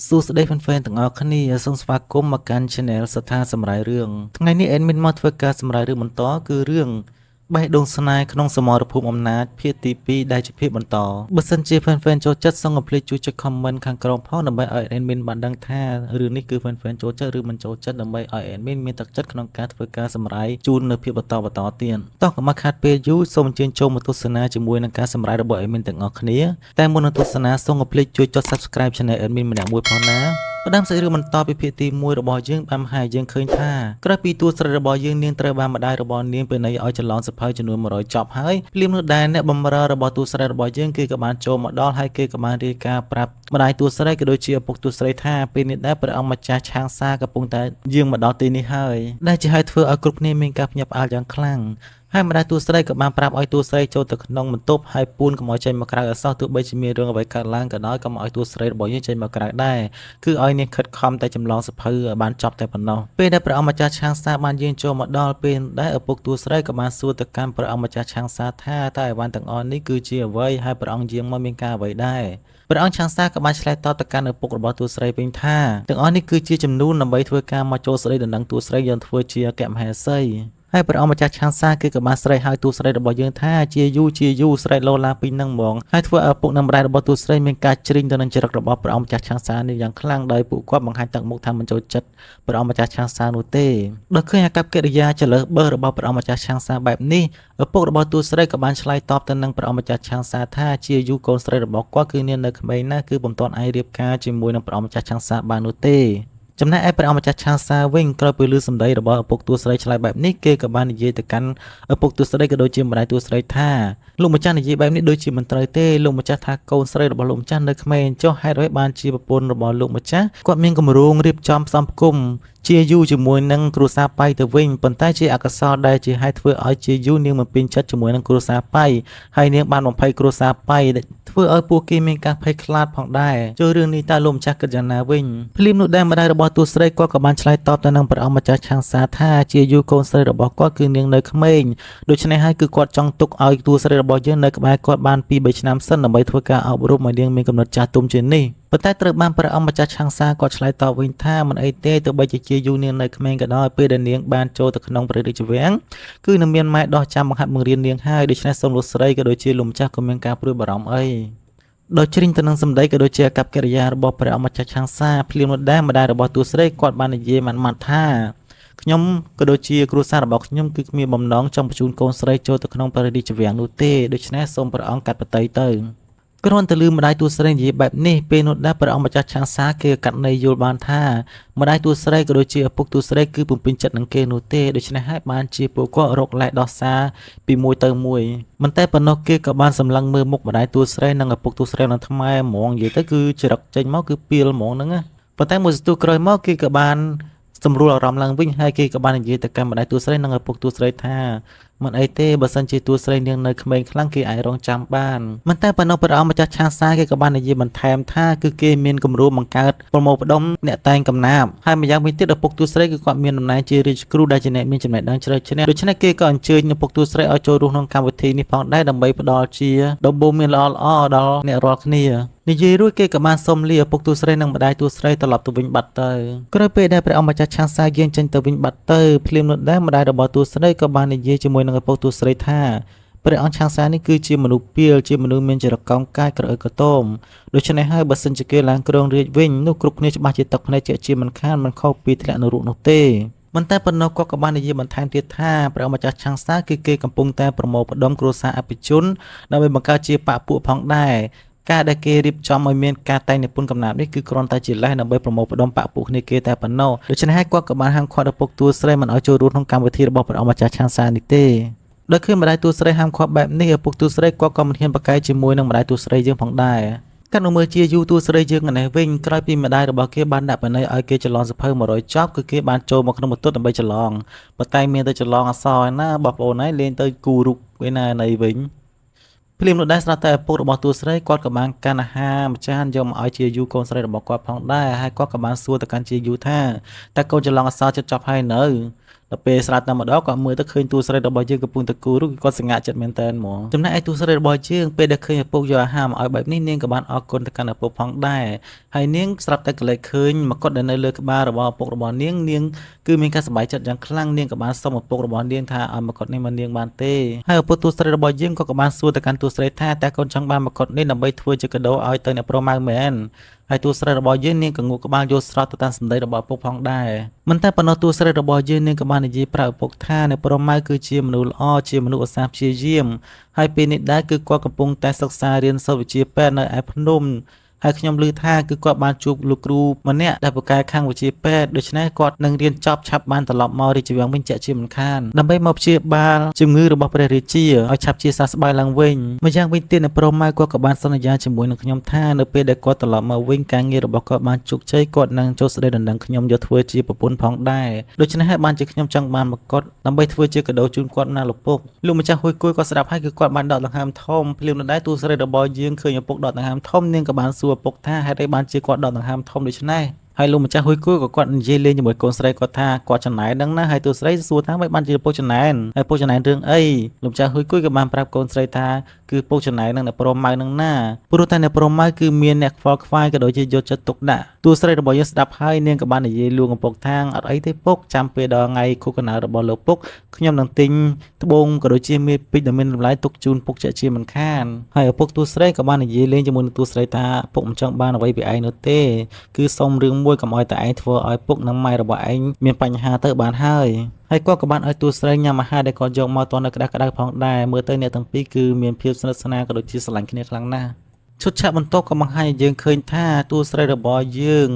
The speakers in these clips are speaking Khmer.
សួស្តីfan fan ទាំងអស់គ្នាសូមស្វាគមន៍មកកាន់ Channel សថាសម្រាយរឿងថ្ងៃនេះ admin មកធ្វើការសម្រាយរឿងបន្តគឺរឿងបេះដូងស្នេហ៍ក្នុងសមរភូមិអំណាចភាគទី2ដែលជាភាគបន្តបើសិនជា fan fan ចូលចិត្តសូមកុំភ្លេចជួយចុច comment ខាងក្រោមផងដើម្បីឲ្យ admin បានដឹងថារឿងនេះគឺ fan fan ចូលចិត្តឬមិនចូលចិត្តដើម្បីឲ្យ admin មានទឹកចិត្តក្នុងការធ្វើការសម្រាយជូននៅភាគបន្តទៀតតោះកុំមកខាតពេលយូរសូមអញ្ជើញចូលមកទស្សនាជាមួយនឹងការសម្រាយរបស់ admin ទាំងអស់គ្នាតែមុននឹងទស្សនាសូមកុំភ្លេចជួយចុច subscribe channel admin ម្នាក់មួយផងណាផ្ដើមសាច់រឿងបន្តពីភាគទី1របស់យើងបានបង្ហាញយើងឃើញថាក្រោយពីតួស្រីរបស់យើងនាងត្រូវបានម្ដាយរបស់នាងពេលណីឲ្យចន្លងសភៅចំនួន100ចប់ហើយភ្លាមនោះដែរអ្នកបម្រើរបស់តួស្រីរបស់យើងគេក៏បានចូលមកដល់ហើយគេក៏បានរាយការណ៍ប្រាប់ម្ដាយតួស្រីក៏ដូចជាឪពុកតួស្រីថាពេលនេះដែរព្រះអង្គម្ចាស់ឆាងសាកំពុងតែយាងមកដល់ទីនេះហើយដែលជាឲ្យធ្វើឲ្យគ្រប់គ្នាមានការភ្ញាក់ផ្អើលយ៉ាងខ្លាំងហើយម្ដាយតួស្រីក៏បានប្រាប់ឲ្យតួស្រីចូលទៅក្នុងបន្ទប់ហើយពួនកុំឲ្យចេញមកក្រៅអសោះទោះបីជាមានរឿងអ្វីកើតឡើងក៏ដោយក៏មកឲ្យតួស្រីរបស់យើងចេញមកក្រៅដែរគឺឲ្យនាងខិតខំតែចម្លងសភៅឲ្យបានចប់តែប៉ុណ្ណោះពេលដែលព្រះអង្គម្ចាស់ឆាងសាបានយាងចូលមកដល់ពេលដែលឪពុកតួស្រីក៏បានសួរទៅកាន់ព្រះអង្គម្ចាស់ឆាងសាថាតើអីវ៉ាន់ទាំងអស់នេះគឺជាអ្វីហើយព្រះអង្គយាងមកមានការអ្វីដែរព្រះអង្គឆាងសាក៏បានឆ្លើយតបទៅកាន់ឪពុករបស់តួស្រីវិញថាទាំងអស់នេះគឺជាចំនួនដើម្បីធ្វើការមកចូលស្ដីដណ្ដឹងតួស្រីយើងធ្វើជាអគ្គមហេសីហើយព្រះអង្គម្ចាស់ឆាងសាគឺក៏បានស្រែកហៅតួស្រីរបស់យើងថាជាយូស្រែកលោឡាពីនឹងហ្មងហើយធ្វើឲ្យឪពុកនិងម្ដាយរបស់តួស្រីមានការជ្រិញទៅនឹងចរិតរបស់ព្រះអង្គម្ចាស់ឆាងសានេះយ៉ាងខ្លាំងដោយពួកគាត់បង្ហាញទឹកមុខថាមិនចូលចិត្តព្រះអង្គម្ចាស់ឆាងសានោះទេដោយឃើញអាកប្បកិរិយាចលើសបឺរបស់ព្រះអង្គម្ចាស់ឆាងសាបែបនេះឪពុករបស់តួស្រីក៏បានឆ្លើយតបទៅនឹងព្រះអង្គម្ចាស់ឆាងសាថាជាយូកូនស្រីរបស់គាត់គឺនាងនៅក្មេងណាស់គឺពុំទាន់អាចរៀបការជាមួយនឹងព្រះអង្គម្ចាស់ឆាងសាបាននោះទេចំណែកឯព្រះអង្គម្ចាស់ឆាងសាវិញក្រោយពីឮសម្ដីរបស់ឪពុកតួស្រីឆ្លើយបែបនេះគេក៏បាននិយាយទៅកាន់ឪពុកតួស្រីក៏ដូចជាម្ដាយតួស្រីថាលោកម្ចាស់និយាយបែបនេះដូចជាមិនត្រូវទេលោកម្ចាស់ថាកូនស្រីរបស់លោកម្ចាស់នៅក្មេងចុះហេតុអ្វីបានជាប្រពន្ធរបស់លោកម្ចាស់គាត់មានគម្រោងរៀបចំផ្សំផ្គុំជាយូជាមួយនឹងគ្រួសារប៉ៃទៅវិញប៉ុន្តែជាអកុសលដែលជាហេតុធ្វើឲ្យជាយូនាងមិនពេញចិត្តជាមួយនឹងគ្រួសារប៉ៃហើយនាងបានបំភ័យគ្រួសារប៉ៃធ្វើឲ្យពួកគេមានការភ័យខ្លាចផងដែរចូលរឿងនេះតើលោកម្ចាស់គិតយ៉ាងណាវិញភ្លាមនោះដែរម្ដាយរបស់តួស្រីគាត់ក៏បានឆ្លើយតបទៅនឹងព្រះអង្គម្ចាស់ឆាងសាថាជាយូកូនស្រីរបស់គាត់គឺនាងនៅក្មេងដូច្នេះហើយគឺគាត់ចង់ទុកឲ្យតួស្រីរបស់យើងនៅក្បែរគាត់បាន2-3ឆ្នាំសិនដើម្បីធ្វើការអប់រំឲ្យនាងមានកំណត់ចាស់ទុំជាងនេះប៉ុន្តែត្រូវបានព្រះអង្គម្ចាស់ឆាងសាគាត់ឆ្លើយតបវិញថាមិនអីទេទោះបីជាយូនាងនៅក្មេងក៏ដោយពេលដែលនាងបានចូលទៅក្នុងព្រះរាជវាំងគឺនឹងមានម៉ែដោះចាំបង្ហាត់បង្រៀននាងហើយដូច្នេះសូមលោកស្រីក៏ដូចជាលោកម្ចាស់ក៏មានការព្រួយបារម្ភអីដោយជ្រិញទៅនឹងសម្ដីក៏ដូចជាអាកប្បកិរិយារបស់ព្រះអង្គម្ចាស់ឆាងសាភ្លាមនោះដែរម្ដាយរបស់តួស្រីគាត់បាននិយាយម៉ាត់ថាខ្ញុំក៏ដូចជាគ្រួសាររបស់ខ្ញុំគឺគ្មានបំណងចង់បញ្ជូនកូនស្រីចូលទៅក្នុងព្រះរាជវាំងនោះទេដូច្នេះសូមព្រះអង្គកាត់បន្ទៃទៅគ្រាន់តែឮម្ដាយតួស្រីនិយាយបែបនេះពេលនោះដែរព្រះអង្គម្ចាស់ឆាងសាគេកាត់ន័យយល់បានថាម្ដាយតួស្រីក៏ដូចជាឪពុកតួស្រីគឺពុំពេញចិត្តនឹងគេនោះទេដូច្នេះហើយបានជាពួកគាត់រកលែកដោះសារពីមួយទៅមួយមិនតែប៉ុណ្ណោះគេក៏បានសម្លឹងមើលមុខម្ដាយតួស្រីនិងឪពុកតួស្រីនឹងថ្មែហ្មងនិយាយទៅគឺច្រឹកចេញមកគឺពីលហ្មងហ្នឹងណាប៉ុន្តែមួយសន្ទុះក្រោយមកគេក៏បានសម្រួលអារម្មណ៍ឡើងវិញហើយគេក៏បាននិយាយទៅកាន់ម្ដាយតួស្រីនិងឪពុកតួស្រីថាមិនអីទេបើសិនជាតួស្រីនាងនៅក្មេងខ្លាំងគេអាចរងចាំបានមិនតែប៉ុណ្ណោះព្រះអង្គម្ចាស់ឆាងសាគេក៏បាននិយាយបន្ថែមថាគឺគេមានគម្រោងបង្កើតប្រមូលផ្ដុំអ្នកតែងកំណាព្យហើយម្យ៉ាងវិញទៀតឪពុកតួស្រីគឺគាត់មានតំណែងជារាជគ្រូដែលជាអ្នកមានចំណេះដឹងជ្រៅជ្រះដូច្នេះគេក៏អញ្ជើញឪពុកតួស្រីឲ្យចូលរួមក្នុងកម្មវិធីនេះផងដែរដើម្បីផ្ដល់ជាដំបូន្មានល្អៗដល់អ្នករាល់គ្នានិយាយរួចគេក៏បានសុំលាឪពុកតួស្រីនិងម្ដាយតួស្រីត្រឡប់ទៅវិញបាត់ទៅក្រោយពេលដែលព្រះអង្គម្ចាស់ឆាងសាយាងចេញទៅវិញបាត់ទៅភ្លាមនោះដែរម្ដាយរបស់តួស្រីក៏បាននិយាយជាមួយនឹងឪពុកតួស្រីថាព្រះអង្គឆាងសានេះគឺជាមនុស្សពាលជាមនុស្សមានចរិតកោងកាយក្រអឺកតោមដូច្នេះហើយបើសិនជាគេឡើងគ្រងរាជវិញនោះគ្រប់គ្នាច្បាស់ជាទឹកភ្នែកជាមិនខានមិនខុសពីធ្លាក់នរកនោះទេមិនតែប៉ុណ្ណោះគាត់ក៏បាននិយាយបន្ថែមទៀតថាព្រះអង្គម្ចាស់ឆាងសាគឺគេកំពុងតែប្រមូលផ្ដុំគ្រួសារអភិជនដើម្បីបង្កើតជាបកពួកផងដែរការដែលគេរៀបចំឲ្យមានការតែងនិពន្ធកំណាព្យនេះគឺគ្រាន់តែជាលេសដើម្បីប្រមូលផ្ដុំបកពួកគ្នាគេតែប៉ុណ្ណោះដូច្នេះហើយគាត់ក៏បានហាមឃាត់ឪពុកតួស្រីមិនឲ្យចូលរួមក្នុងកម្មវិធីរបស់ព្រះអង្គម្ចាស់ឆាងសានេះទេដោយឃើញម្ដាយតួស្រីហាមឃាត់បែបនេះឪពុកតួស្រីគាត់ក៏មិនហ៊ានប្រកែកជាមួយនឹងម្ដាយតួស្រីយើងផងដែរកាត់នោះមើលជាយូតួស្រីយើងឯនេះវិញក្រោយពីម្ដាយរបស់គេបានដាក់បណៃឲ្យគេច្រឡងសភៅ100ចប់គឺគេបានចូលមកក្នុងបន្ទប់ដើម្បីច្រឡងប៉ុន្តែមានតែច្រឡងអសរឯណាបងប្អូនឯងលេងទៅគូរូបឯណាណីវិញភ្លាមនោះដែរស្រាប់តែឪពុករបស់តួស្រីគាត់ក៏បានកាន់អាហារម្ចាស់យកមកឲ្យជាយូកូនស្រីរបស់គាត់ផងដែរហើយគាត់ក៏បានសួរទៅកាន់ជាយូថាតើកូនច្រឡងអសរចិត្តចប់ហើយនៅ ដល់ពេលស្រាប់តែម្ដងគាត់មើលទៅឃើញតួស្រីរបស់យើងកំពុងតែគូរឬគាត់សង្ហាចិត្តមែនតើហ្មងចំណែកឯតួស្រីរបស់យើងពេលដែលឃើញឪពុកយកអាហារមកឲ្យបែបនេះនាងក៏បានអរគុណទៅកាន់ឪពុកផងដែរហើយនាងស្រាប់តែកលែកឃើញមកុដដែលនៅលើក្បាលរបស់ឪពុករបស់នាងគឺមានការសប្បាយចិត្តយ៉ាងខ្លាំងនាងក៏បានសុំឪពុករបស់នាងថាឲ្យមកុដនេះមកនាងបានទេហើយឪពុកតួស្រីរបស់យើងក៏បានសួរទៅកាន់តួស្រីថាតើកូនចង់បានមកុដនេះដើម្បីធ្វើជាកាដូឲ្យទៅអ្នកប្រុសម៉ៅមែនហើយតួស្រីរបស់យើងនាងក៏ងក់ក្បាលយល់ស្រស់ទៅតាមសម្ដីរបស់ឪពុកផងដែរមិនតែប៉ុណ្ណោះតួស្រីរបស់យើងនាងក៏បាននិយាយប្រាប់ឪពុកថាអ្នកប្រុសម៉ៅគឺជាមនុស្សល្អជាមនុស្សឧស្សាហ៍ព្យាយាមហើយពេលនេះដែរគឺគាត់កំពុងតែសិក្សារៀនសិស្សវិជ្ជាពេទ្យនៅឯភ្នំហើយខ្ញុំឮថាគឺគាត់បានជួបលោកគ្រូម្នាក់ដែលពូកែខាងវិជ្ជាពេទ្យដូច្នេះគាត់នឹងរៀនចប់ឆាប់បានត្រឡប់មករាជវាំងវិញជាក់ជាមិនខានដើម្បីមកព្យាបាលជំងឺរបស់ព្រះរាជាឲ្យឆាប់ជាសះស្បើយឡើងវិញម្យ៉ាងវិញទៀតអ្នកប្រុសម៉ៅគាត់ក៏បានសន្យាជាមួយនឹងខ្ញុំថានៅពេលដែលគាត់ត្រឡប់មកវិញការងាររបស់គាត់បានជោគជ័យគាត់នឹងចូលស្ដីដណ្ដឹងខ្ញុំយកធ្វើជាប្រពន្ធផងដែរដូច្នេះហើយបានជាខ្ញុំចង់បានមកុដដើម្បីធ្វើជាកាដូជូនគាត់ណាលោកពុកលោកម្ចាស់ហួយគួយក៏ស្ដាប់ហើយគឺគាត់បានដកដង្ហើមធំភ្លាមនៅដែរតួស្រីរបស់យើងឃើញឪពុកដកដង្ហើមធំនាងក៏បានសួរឪពុកថាហេតុអីបានជាគាត់ដកដង្ហើមធំដូច្នេះហើយលោកម្ចាស់ហួយគួយក៏គាត់និយាយលេងជាមួយកូនស្រីគាត់ថាគាត់ចំណែនហ្នឹងណាហើយតួស្រីសួរថាមិនបានជាពុកចំណែនហើយពុកចំណែនរឿងអីលោកម្ចាស់ហួយគួយក៏បានប្រាប់កូនស្រីថាគឺពុកចំណែននឹងអ្នកប្រុសម៉ៅនឹងណាព្រោះតែអ្នកប្រុសម៉ៅគឺមានអ្នកខ្វល់ខ្វាយក៏ដូចជាយកចិត្តទុកដាក់តួស្រីរបស់យើងស្ដាប់ហើយនាងក៏បាននិយាយលួងឪពុកថាអត់អីទេពុកចាំពេលដល់ថ្ងៃខួបកំណើតរបស់លោកពុកខ្ញុំនឹងទិញត្បូងក៏ដូចជាមាសពេជ្រដែលមានតម្លៃទុកជូនពុកជាជាមិនខានហើយឪពុកតួស្រីក៏បាននិយាយលេងជាមួយនឹងតួស្រីថាពុកមិនចង់បានអ្វីពីឯងនោះទេគឺសុំរឿងមួយកុំឲ្យតែឯងធ្វើឲ្យពុកនិងម៉ែរបស់ឯងមានបញ្ហាទៅបានហើយគាត់ក៏បានឲ្យតួស្រីញ៉ាំអាហារដែលគាត់យកមកតនៅក្តៅៗផងដែរមើលទៅអ្នកទាំងពីរគឺមានភាពស្និទ្ធស្នាលក៏ដូចជាស្រឡាញ់គ្នាខ្លាំងណាស់ឈុតឆាកបន្ទាប់ក៏បង្ហាញឲ្យយើងឃើញថាតួស្រីរបស់យើ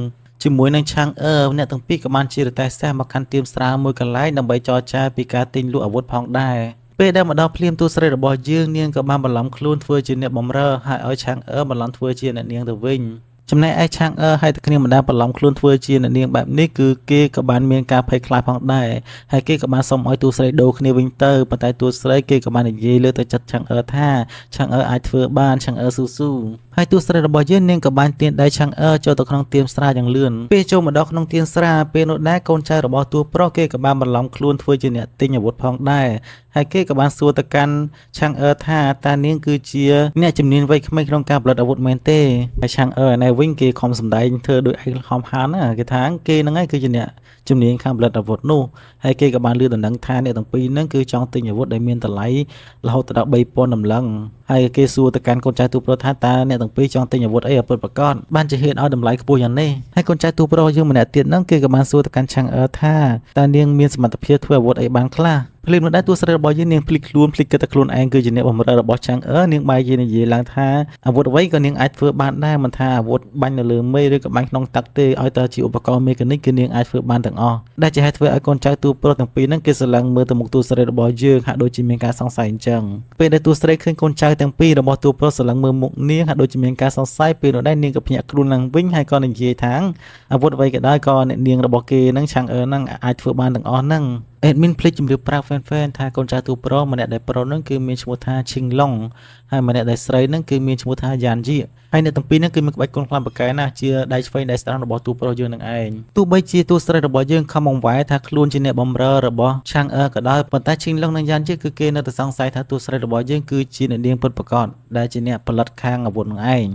ងជាមួយនឹងឆាងអ្នកទាំងពីរក៏បានជារទេះសេះមកកាន់ទៀមស្រាវមួយកន្លែងដើម្បីចរចាពីការទិញលក់អាវុធផងដែរពេលដែលមកដល់ភ្លាមតួស្រីរបស់យើងនាងក៏បានបន្លំខ្លួនធ្វើជាអ្នកបម្រើហើយឲ្យឆាងបន្លំធ្វើជាអ្នកនាងទៅវិញចំណែកឯឆាងហើយតែគ្នាម្ដាយបន្លំខ្លួនធ្វើជាអ្នកនាងបែបនេះគឺគេក៏បានមានការភ័យខ្លាចផងដែរហើយគេក៏បានសុំឲ្យតួស្រីដូរគ្នាវិញទៅប៉ុន្តែតួស្រីគេក៏បាននិយាយលើទៅចិត្តឆាងថាឆាងអាចធ្វើបានឆាងស៊ូហើយតួស្រីរបស់យើងនាងក៏បានទាញដៃឆាងចូលទៅក្នុងទៀមស្រាយ៉ាងលឿនពេលចូលមកដល់ក្នុងទៀមស្រាពេលនោះដែរកូនចៅរបស់តួប្រុសគេក៏បានបន្លំខ្លួនធ្វើជាអ្នកទិញអាវុធផងដែរហើយគេក៏បានសួរទៅកាន់ឆាងថាតើនាងគឺជាអ្នកជំនាញវ័យក្មេងក្នុងការផលិតអាវុធមែនទេហើយឆាងណែវិញគេខំសម្ដែងធ្វើដូចឯងខំហានណាគេថាគេហ្នឹងឯងគឺជាអ្នកជំនាញខាងផលិតអាវុធនោះហើយគេក៏បានលឺដណ្ដឹងថាអ្នកទាំងពីរហ្នឹងគឺចង់ទិញអាវុធដែលមានតម្លៃរហូតដល់3000តម្លឹងហើយគេសួរទៅកាន់កូនចៅទូប្រុសថាតើអ្នកទាំងពីរចង់ទិញអាវុធអីឲ្យពិតប្រាកដបានជាហ៊ានឲ្យតម្លៃខ្ពស់យ៉ាងនេះហើយកូនចៅទូប្រុសយើងម្នាក់ទៀតហ្នឹងគេក៏បានសួរទៅកាន់ឆាងថាតើនាងមានសមត្ថភាពធ្វើអាវុធអីបានខ្លះភ្លាមនោះដែរតួស្រីរបស់យើងនាងភ្លេចខ្លួនភ្លេចគិតតែខ្លួនឯងគឺជាអ្នកបម្រើរបស់ឆាងនាងបែរជានិយាយឡើងថាអាវុធអ្វីក៏នាងអាចធ្វើបានដែរមិនថាអាវុធបាញ់នៅលើមេឬក៏បាញ់ក្នុងទឹកទេឲ្យតែជាឧបករណ៍មេកានិកគឺនាងអាចធ្វើបានទាំងអស់ដែលជាហេតុធ្វើឲ្យកូនចៅទូប្រុសទាំងពីរហ្នឹងគេស្រឡាំងមើលទៅមុខតួស្រីរបស់យើងហាក់ដូចជាមានការសង្ស័យអញ្ចឹងពេលដែលតួស្រីឃើញកូនចៅទាំងពីររបស់តួប្រុសស្រឡាំងមើលមុខនាងហាក់ដូចជាមានការសង្ស័យពេលនោះដែរនាងក៏ភ្ញាក់ខ្លួនឡើងវិញហើយក៏និយាយថាអាវុធអ្វីក៏ដោយក៏អ្នកនាងរបស់គេហ្នឹងឆាងហ្នឹងអាចធ្វើបានទាំងអស់ហ្នឹងadmin ភ្លេចជម្រាបប្រាប់ fan ថាកូនចៅទូប្រុសម្នាក់ដែលប្រុសហ្នឹងគឺមានឈ្មោះថាឈីងឡុងហើយម្នាក់ដែលស្រីហ្នឹងគឺមានឈ្មោះថាយ៉ានជីហើយអ្នកទាំងពីរហ្នឹងគឺមានក្បាច់គុណខ្លាំងប្រកែណាស់ជាដៃឆ្វេងដៃស្ដាំរបស់ទូប្រុសយើងនឹងឯងទោះបីជាទូស្រីរបស់យើងខំបង្វែរថាខ្លួនជាអ្នកបម្រើរបស់ឆាងក៏ដោយប៉ុន្តែឈីងឡុងនិងយ៉ានជីគឺគេនៅតែសង្ស័យថាទូស្រីរបស់យើងគឺជាអ្នកនាងពិតប្រាកដដែលជាអ្នកផលិតខាងអាវុធនឹងឯង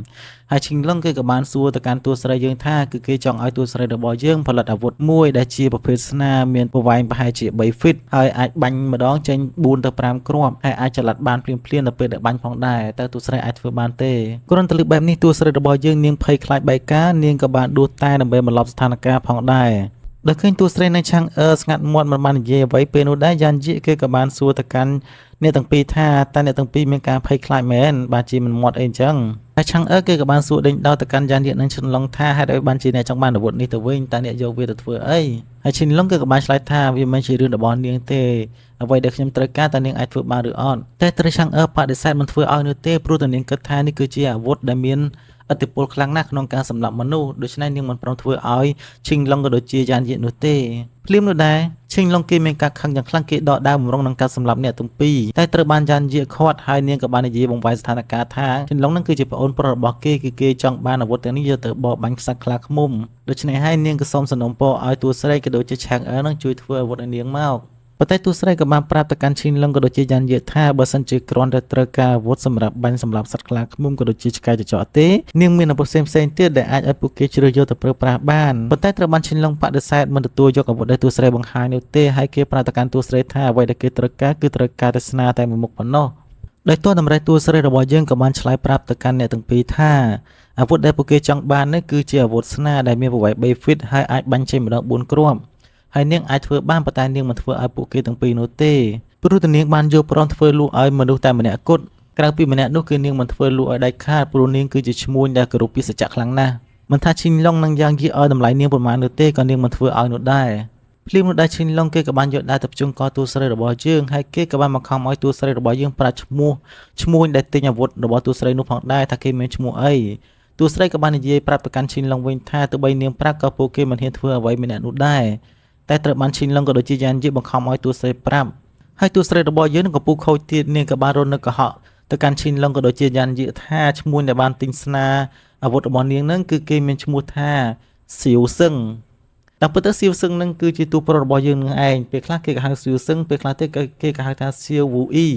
ហើយឈីងឡុងគឺក៏បានសួរទៅកាន់តួស្រីយើងថាគឺគេចង់ឲ្យតួស្រីរបស់យើងផលិតអាវុធមួយដែលជាប្រភេទស្នាមានប្រវែងប្រហែលជា3 feet ហើយអាចបាញ់ម្ដងចេញ4ទៅ5គ្រាប់ហើយអាចចល័តបានភ្លាមៗនៅពេលដែលបាញ់ផងដែរតែតួស្រីអាចធ្វើបានទេគ្រាន់តែលើកបែបនេះតួស្រីរបស់យើងនាងភ័យខ្លាចបែកការនាងក៏បានដួសតែដើម្បីបន្លប់ស្ថានភាពផងដែរដល់ឃើញតួស្រីនៅឆាងស្ងាត់មាត់មិនបាននិយាយអ្វីពេលនោះដែរយ៉ានជីគេក៏បានសួរទៅកាន់អ្នកទាំងពីរថាតើអ្នកទាំងពីរមានការភ័យខ្លាចមែនបាទជាមិនមាត់អីអញ្ចឹងហើយឆាងគេក៏បានសួរដេញដោលទៅកាន់យ៉ានជីនិងឈិនឡុងថាហេតុអីបានជាអ្នកចង់បានអាវុធនេះទៅវិញតើអ្នកយកវាទៅធ្វើអីហើយឈិនឡុងក៏បានឆ្លើយថាវាមិនជារឿងរបស់នាងទេអ្វីដែលខ្ញុំត្រូវការតើនាងអាចធ្វើបានឬអត់តែត្រូវឆាងបដិសេធមិនធ្វើឲ្យនោះទេព្រោះតើនាងគិតថានេះគឺជាអាវុធដែលមាន ឥទ្ធិពលខ្លាំងណាស់ក្នុងការសម្លាប់មនុស្សដូច្នេះនាងមិនព្រមធ្វើឲ្យឈិងឡុងក៏ដូចជាយ៉ានយៀនោះទេភ្លាមនោះដែរឈិងឡុងគេមានការខឹងយ៉ាងខ្លាំងគេដកដាវបំរុងនឹងការសម្លាប់អ្នកទាំងពីរតែត្រូវបានយ៉ានយៀខាត់ហើយនាងក៏បាននិយាយបង្វែរស្ថានភាពថាឈិងឡុងនឹងគឺជាប្អូនប្រុសរបស់គេគឺគេចង់បានអាវុធទាំងនេះយកទៅបរបាញ់ខ្សាច់ខ្លាឃ្មុំដូច្នេះហើយនាងក៏សូមសំណូមពរឲ្យតួស្រីក៏ដូចជាឆាងអឺនឹងជួយធ្វើអាវុធឲ្យនាងមកប៉ុន្តែទូស្រីក៏បានប្រាប់ទៅកាន់ឈីនឡុងក៏ដូចជាយ៉ានយេថាបើសិនជាគ្រាន់តែត្រូវការអាវុធសម្រាប់បាញ់សម្លាប់សត្វខ្លាឃ្មុំក៏ដូចជាឆ្កែចចកទេនាងមានអាវុធផ្សេងៗទៀតដែលអាចឲ្យពួកគេជ្រើសយកទៅប្រើប្រាស់បានប៉ុន្តែត្រូវបានឈីនឡុងបដិសេធមិនទទួលយកអាវុធដែលទូស្រីបង្ហាញនោះទេហើយគេប្រាប់ទៅកាន់ទូស្រីថាអ្វីដែលគេត្រូវការគឺត្រូវការទស្សនាតែមួយមុខប៉ុណ្ណោះដោយទោះតម្រៃតួស្រីរបស់យើងក៏បានឆ្លើយប្រាប់ទៅកាន់អ្នកទាំងពីរថាអាវុធដែលពួកគេចង់បាននេះគឺជាអាវុធស្នាដែលមានប្រវែង3 feet ហើយអាចបាញ់ចេញម្ដង4គ្រាប់ហើយនាងអាចធ្វើបានប៉ុន្តែនាងមិនធ្វើឲ្យពួកគេទាំងពីរនោះទេព្រោះតែនាងបានយកប្រំធ្វើលួឲ្យមនុស្សតែម្នាក់គត់ក្រៅពីម្នាក់នោះគឺនាងមិនធ្វើលួឲ្យដាច់ខាតព្រោះនាងគឺជាឈ្មួញដែលគោរពពីសច្ចៈខ្លាំងណាស់មិនថាឈីនឡុងនឹងយ៉ាងយីឲ្យតម្លៃនាងប៉ុន្មាននោះទេក៏នាងមិនធ្វើឲ្យនោះដែរភ្លាមនោះដែរឈីនឡុងគេក៏បានយកដៃទៅភ្ជុំកតួស្រីរបស់យើងហើយគេក៏បានមកខំឲ្យតួស្រីរបស់យើងប្រាឈ្មោះឈ្មួញដែលទិញអាវុធរបស់តួស្រីនោះផងដែរថាគេមានឈ្មោះអីតួស្រីក៏បាននិយាយប្រាប់ទៅកាន់ឈីនឡុងវិញថាទោះបីនាងប្រាប់ក៏ពួកគេមិនហ៊ានធ្វើអ្វីម្នាក់នោះដែរតែត្រូវបានឈីនឡុងក៏ដូចជាយ៉ានយីបង្ខំឲ្យតួស្រីប្រាប់ហើយតួស្រីរបស់យើងនឹងកំពុងខូចទៀតនាងក៏បានរត់នៅកុហកទៅកាន់ឈីនឡុងក៏ដូចជាយ៉ានយីថាឈ្មោះដែលបានទិញស្នាអាវុធរបស់នាងនឹងគឺគេមានឈ្មោះថាសៀវសឹងតាមពិតទៅសៀវសឹងនឹងគឺជាតួប្រុសរបស់យើងនឹងឯងពេលខ្លះគេក៏ហៅសៀវសឹងពេលខ្លះទៀតគេក៏ហៅថាសៀវវូអ៊ី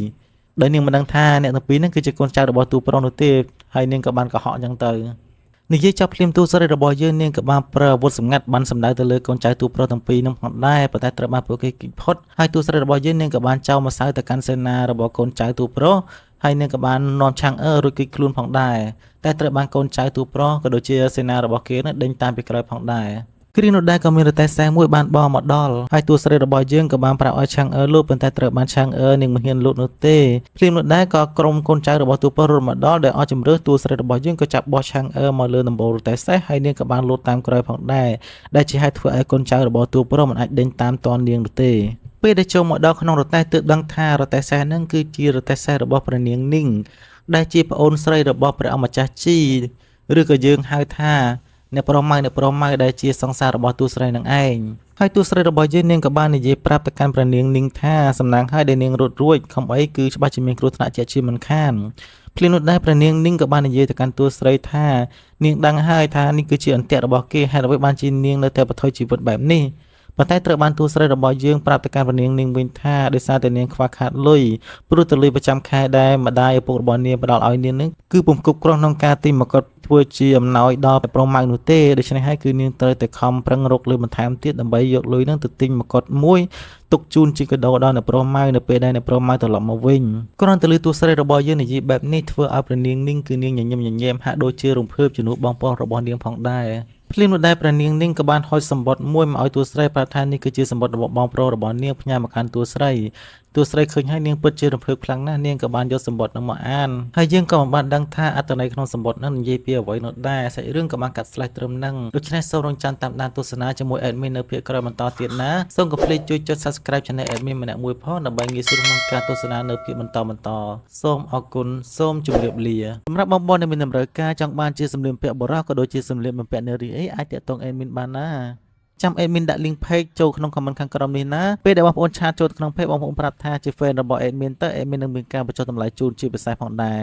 ដែលនាងមិនដឹងថាអ្នកទាំងពីរនឹងគឺជាកូនចៅរបស់តួប្រុសនោះទេហើយនាងក៏បានកុហកអញ្ចឹងទៅនិយាយចាប់ភ្លាមតួស្រីរបស់យើងនាងក៏បានប្រើអាវុធសម្ងាត់បានសម្ដៅទៅលើកូនចៅតួប្រុសទាំងពីរនោះផងដែរប៉ុន្តែត្រូវបានពួកគេគិតផុតហើយតួស្រីរបស់យើងនាងក៏បានចោលម្សៅទៅកាន់សេនារបស់កូនចៅតួប្រុសហើយនាងក៏បាននាំឆាំងអឺរួចគិតខ្លួនផងដែរតែត្រូវបានកូនចៅតួប្រុសក៏ដូចជាសេនារបស់គេនោះដេញតាមពីក្រោយផងដែរគ្រីនោះដែរក៏មានរទេះសេះមួយបានបោះមកដល់ហើយតួស្រីរបស់យើងក៏បានប្រាប់ឲ្យឆាំងអឺលូតប៉ុន្តែត្រូវបានឆាំងអឺនាងមិនហ៊ានលូតនោះទេភ្លាមនោះដែរក៏ក្រុមកូនចៅរបស់តួប្រុសរត់មកដល់ដែលអស់ជំរឿតួស្រីរបស់យើងក៏ចាប់បោះឆាំងអឺមកលើដំបូលរទេះសេះហើយនាងក៏បានលូតតាមក្រោយផងដែរដែលជាហេតុធ្វើឲ្យកូនចៅរបស់តួប្រុសមិនអាចដេញតាមតាន់នាងនោះទេពេលដែលចូលមកដល់ក្នុងរទេះទើបដឹងថារទេះសេះនឹងគឺជារទេះសេះរបស់ព្រះនាងនីងដែលជាប្អូនស្រីរបស់ព្រះអម្ចាស់ជីឬក៏យើងហៅថាអ្នកប្រម៉ៅដែលជាសង្សាររបស់តួស្រីនឹងឯងហើយតួស្រីរបស់យើងនាងក៏បាននិយាយប្រាប់ទៅកាន់ព្រះនាងនីងថាសំណាងហើយដែលនាងរត់រួចខំអីគឺច្បាស់ជាមានគ្រោះថ្នាក់ជាជាមិនខានភ្លាមនោះដែរព្រះនាងនីងក៏បាននិយាយទៅកាន់តួស្រីថានាងដឹងហើយថានេះគឺជាអន្ទាក់របស់គេហេតុអ្វីបានជានាងនៅតែបន្ថយជីវិតបែបនេះប៉ុន្តែត្រូវបានតួស្រីរបស់យើងប្រាប់ទៅកាន់ព្រះនាងនីងវិញថាដោយសារតែនាងខ្វះខាតលុយព្រោះតែលុយប្រចាំខែដែលម្ដាយឪពុករបស់នាងផ្ដល់ឲ្យនាងនឹងគឺពុំគ្រប់គ្រាន់ក្នុងការទិញមកុដធ្វើជាអំណោយដល់ប្រុសម៉ៅនោះទេដូច្នេះហើយគឺនាងត្រូវតែខំប្រឹងរកលុយបន្ថែមទៀតដើម្បីយកលុយនឹងទៅទិញមកុដមួយទុកជូនជាកាដូដល់អ្នកប្រុសម៉ៅនៅពេលដែលអ្នកប្រុសម៉ៅត្រឡប់មកវិញគ្រាន់តែលើតួស្រីរបស់យើងនិយាយបែបនេះធ្វើឲ្យព្រះនាងនីងគឺនាងញញឹមញញែមហាក់ដូចជារំភើបជំនួសបងប្អូនរបស់នាងផងដែរភ្លាមនោះដែរព្រះនាងនីងក៏បានហុចសម្បត្តិមួយមកឲ្យតួស្រីប្រាប់ថានេះគឺជាសម្បត្តិរបស់បងប្រុសរបស់នាងផ្ញើមកកាន់តួស្រីឃើញហើយនាងពិតជារំភើបខ្លាំងណាស់នាងក៏បានយកសម្បត្តិនោះមកអានហើយយើងក៏មិនបានដឹងថាអត្ថន័យក្នុងសម្បត្តិនោះនិយាយពីអ្វីនោះដែរសាច់រឿងក៏បានកាត់ស្លេះត្រឹមហ្នឹងដូច្នេះសូមរងចាំតាមដានទស្សនាជាមួយ admin នៅភាគក្រោយបន្តទៀតណាសូមកុំភ្លេចជួយចុច subscribe channel admin ម្នាក់មួយផងដើម្បីងាយស្រួលក្នុងការទស្សនានៅភាគបន្តសូមអរគុណសូមជម្រាបលាសម្រាប់បងប្អូនដែលមានតម្រូវការចង់បានជាសម្លៀកបំពាក់បុរសក៏ដូចជាសម្លៀកបំពាក់នារីអីអាចតាក់ទង admin បានណាចាំ admin ដាក់ link page ចូលក្នុង comment ខាងក្រោមនេះណាពេលដែលបងប្អូនឆាតចូលក្នុង page បងប្អូនប្រាប់ថាជា fan របស់ admin ទៅ admin នឹងមានការបញ្ចុះតម្លៃជូនជាពិសេសផងដែរ